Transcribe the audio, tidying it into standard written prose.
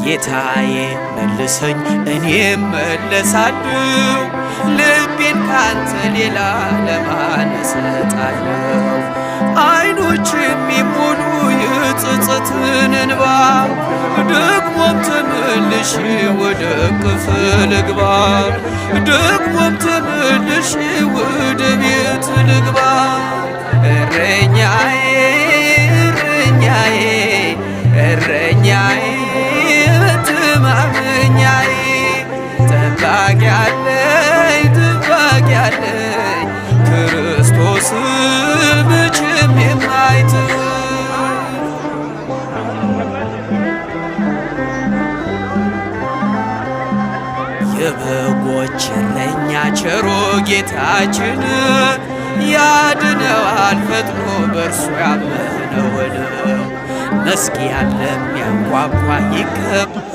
ጌታዬ መልሰኝ እኔም መለሳለሁ ልቤን ካንተ ሌላ ለማን እሰጣለሁ? አይኖች የሚሞሉ የጸጸትን እንባ ደግሞም ተመልሼ ወደ እቅፍ ልግባ ደግሞም ተመልሼ ወደ ቤት ልግባ። እረኛዬ እረኛዬ እረኛዬ መተማመኛዬ ጠባቂ አለኝ ጠባቂ አለኝ ክርስቶስ መቼም የማይተው። የበጎች እረኛ ቸሮ ጌታችን ያድነዋል ፈጥኖ በእርሱ ያመነውን መዝጊያን ለሚያንኳኳ ይገባል።